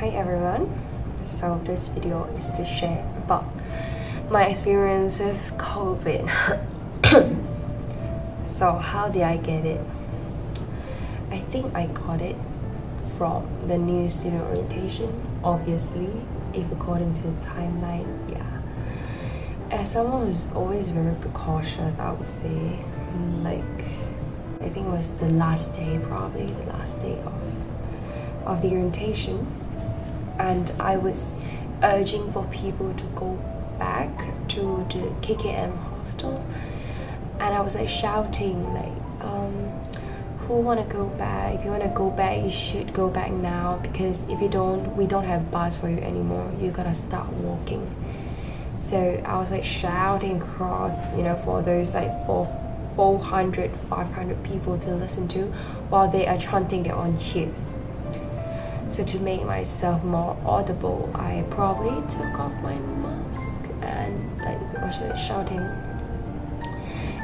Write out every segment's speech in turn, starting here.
Hi everyone. So this video is to share about my experience with COVID. So how did I get it? I think I got it from the new student orientation, obviously, if according to the timeline, yeah. As someone who's always very precautious, I would say, I think it was the last day, probably the last day of the orientation, and I was urging for people to go back to the KKM hostel, and I was shouting who want to go back? If you want to go back, you should go back now, because if you don't, we don't have bus for you anymore. You gotta start walking. So I was shouting across, for those 400, 500 people to listen to, while they are chanting their own cheers. So to make myself more audible, I probably took off my mask and was shouting,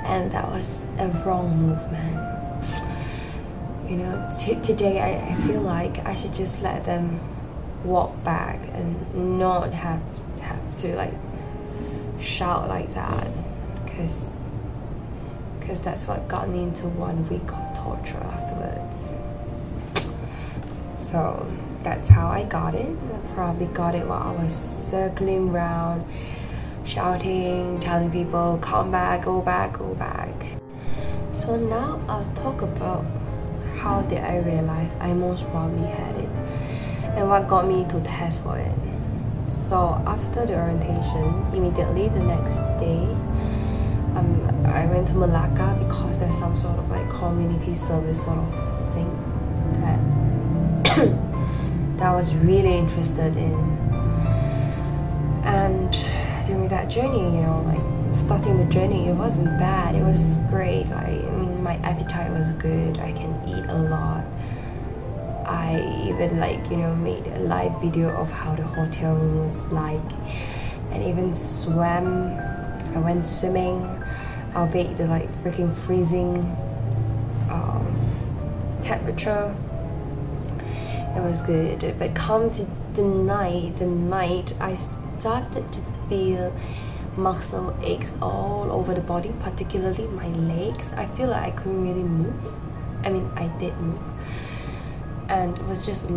and that was a wrong move, man. Today I feel like I should just let them walk back and not have to shout like that, because that's what got me into 1 week of torture afterwards. So that's how I got it. I probably got it while I was circling around, shouting, telling people, come back, go back, go back. So now I'll talk about how did I realize I most probably had it and what got me to test for it. So after the orientation, immediately the next day, I went to Malacca because there's some sort of community service sort of thing that I was really interested in. And during that journey, starting the journey, it wasn't bad. It was great. My appetite was good. I can eat a lot. I even made a live video of how the hotel room was like, and even swam. I went swimming. I'll be the freaking freezing temperature. It was good. But come to the night I started to feel muscle aches all over the body, particularly my legs. I feel like I couldn't really move. I did move, and it was just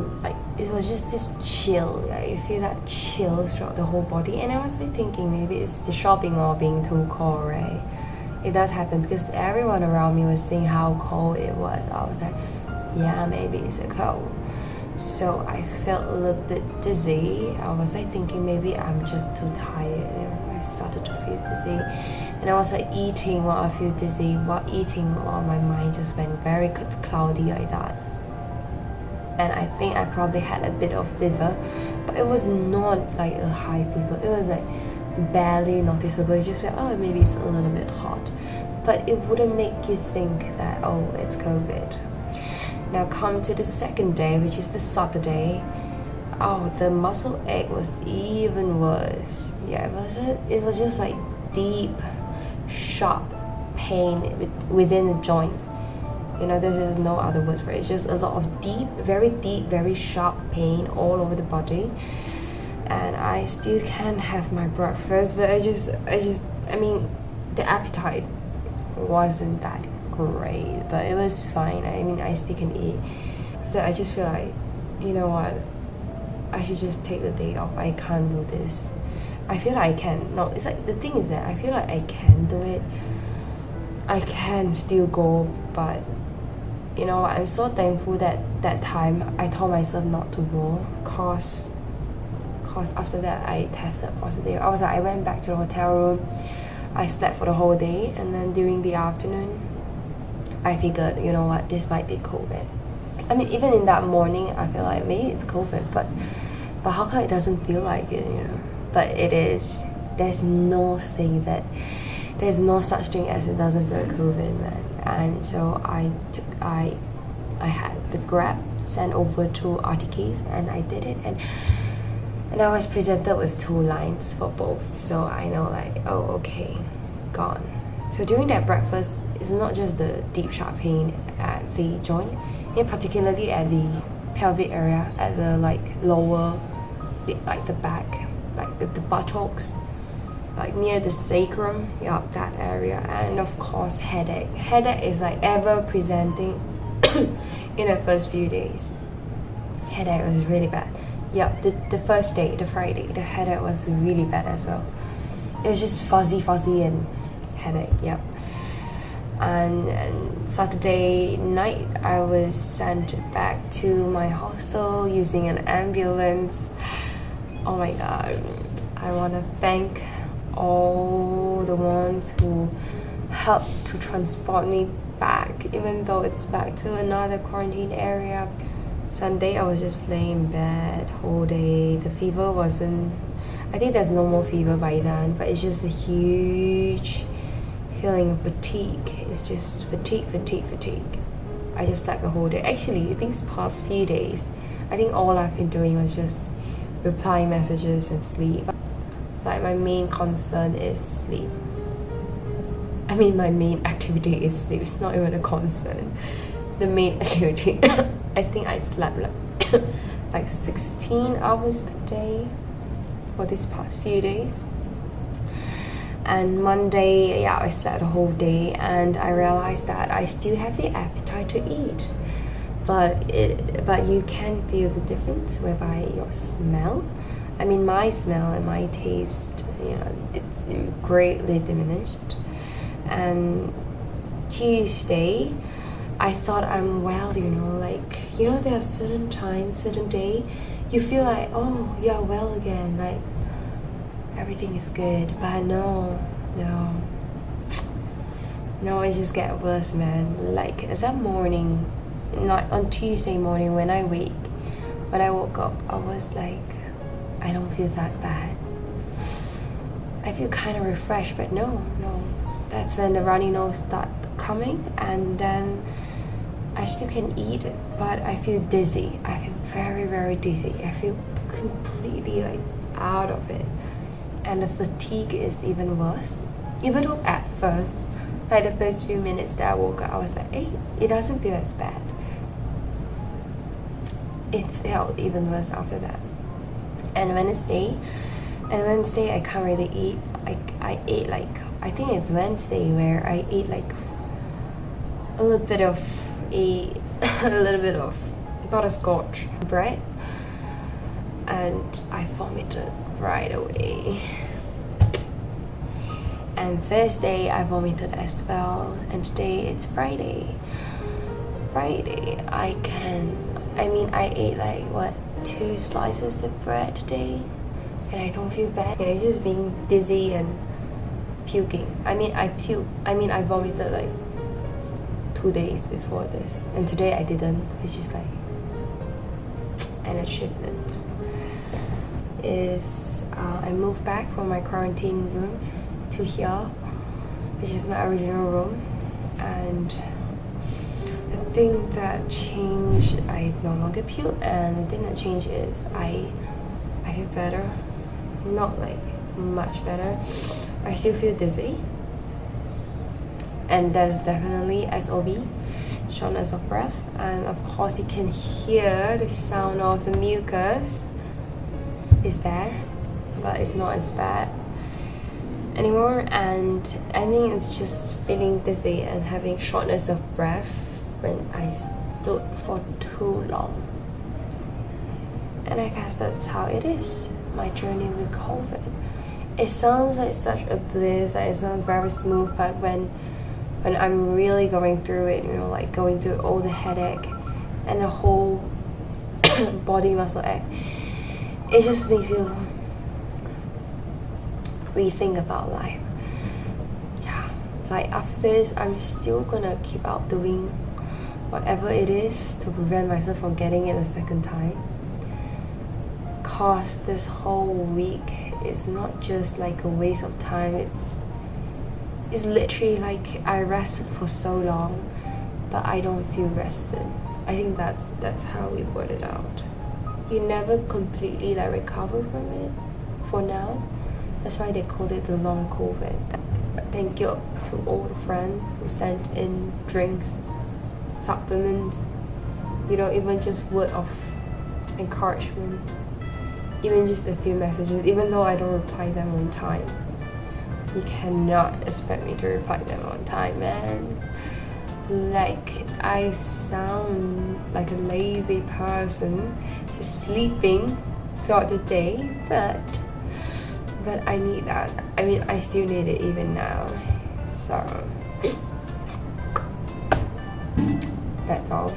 this chill. I feel that chill throughout the whole body, and I was thinking maybe it's the shopping mall being too cold, right? It does happen because everyone around me was saying how cold it was. I was like, yeah, maybe it's a cold. So I felt a little bit dizzy. I was thinking maybe I'm just too tired. I started to feel dizzy, and I was eating while I feel dizzy, while eating while my mind just went very cloudy like that. And I think I probably had a bit of fever, but it was not a high fever. It was barely noticeable. You just feel, oh, maybe it's a little bit hot, but it wouldn't make you think that, oh, it's COVID. Now come to the second day, which is the Saturday. Oh, the muscle ache was even worse. Yeah, it was just deep, sharp pain within the joints. There's just no other words for it. It's just a lot of deep, very sharp pain all over the body. And I still can't have my breakfast, but the appetite wasn't that great, but it was fine. I still can eat. So I just feel you know what, I should just take the day off. I can't do this. I feel I can. No, it's the thing is that I feel I can do it. I can still go, but I'm so thankful that time I told myself not to go, cause after that I tested positive. I went back to the hotel room. I slept for the whole day, and then during the afternoon I figured, what, this might be COVID. Even in that morning I feel maybe it's COVID, but how come it doesn't feel like it, But it is. There's no saying that. There's no such thing as it doesn't feel like COVID, man. And so I had the Grab sent over to RTKs, and I did it, and I was presented with 2 lines for both. So I know oh, okay, gone. So during that breakfast, it's not just the deep sharp pain at the joint, particularly at the pelvic area, at the like lower, like the back, like the buttocks, like near the sacrum, yeah, that area. And of course headache. Headache is like ever presenting in the first few days. Headache was really bad. Yeah, the first day, the Friday, the headache was really bad as well. It was just fuzzy and headache, yeah. And Saturday night I was sent back to my hostel using an ambulance. Oh my god, I want to thank all the ones who helped to transport me back, even though it's back to another quarantine area. Sunday I was just laying in bed whole day. The fever wasn't, I think there's no more fever by then, but it's just a huge feeling of fatigue. It's just fatigue. I just slept the whole day. Actually, these past few days, I think all I've been doing was just replying messages and sleep. Like my main concern is sleep. I mean, my main activity is sleep. It's not even a concern. The main activity. I think I slept like 16 hours per day for these past few days. And Monday, yeah, I slept the whole day, and I realized that I still have the appetite to eat, but you can feel the difference whereby your smell, I mean my smell and my taste, you know, it's greatly diminished. And Tuesday, I thought I'm well, you know, like, you know, there are certain times, certain day, you feel like, oh, you're well again, like everything is good. But no, it just get worse, man. Like that morning, not on Tuesday morning, when I woke up, I was like, I don't feel that bad. I feel kind of refreshed, but no, that's when the runny nose start coming, and then I still can eat it, but I feel dizzy. I feel very, very dizzy. I feel completely like out of it. And the fatigue is even worse. Even though at first, like the first few minutes that I woke up, I was like, hey, it doesn't feel as bad. It felt even worse after that. And Wednesday I can't really eat. I ate like, I think it's Wednesday where I ate like a little bit of butterscotch bread, and I vomited right away. And Thursday I vomited as well, and today it's Friday. I ate like what, 2 slices of bread today, and I don't feel bad. It's just being dizzy and puking. I vomited like 2 days before this, and today I didn't. It's just like an achievement. I moved back from my quarantine room to here, which is my original room, and the thing that changed, I no longer puke, and the thing that changed is I feel better. Not like much better. I still feel dizzy, and there's definitely SOB, shortness of breath, and of course you can hear the sound of the mucus is there, but it's not as bad anymore. And I think it's just feeling dizzy and having shortness of breath when I stood for too long. And I guess that's how it is, my journey with COVID. It sounds like such a bliss, it sounds very smooth, but when I'm really going through it, you know, like going through all the headache and the whole body muscle ache, it just makes you rethink about life. Yeah, like after this, I'm still gonna keep out doing whatever it is to prevent myself from getting it a second time. Cause this whole week is not just like a waste of time, it's literally like I rested for so long, but I don't feel rested. I think that's how we put it out. You never completely like recover from it for now. That's why they called it the long COVID. Thank you to all the friends who sent in drinks, supplements, you know, even just word of encouragement, even just a few messages, even though I don't reply them on time. You cannot expect me to reply them on time, man. Like, I sound like a lazy person, just sleeping throughout the day, but I need that. I mean, I still need it even now. So that's all.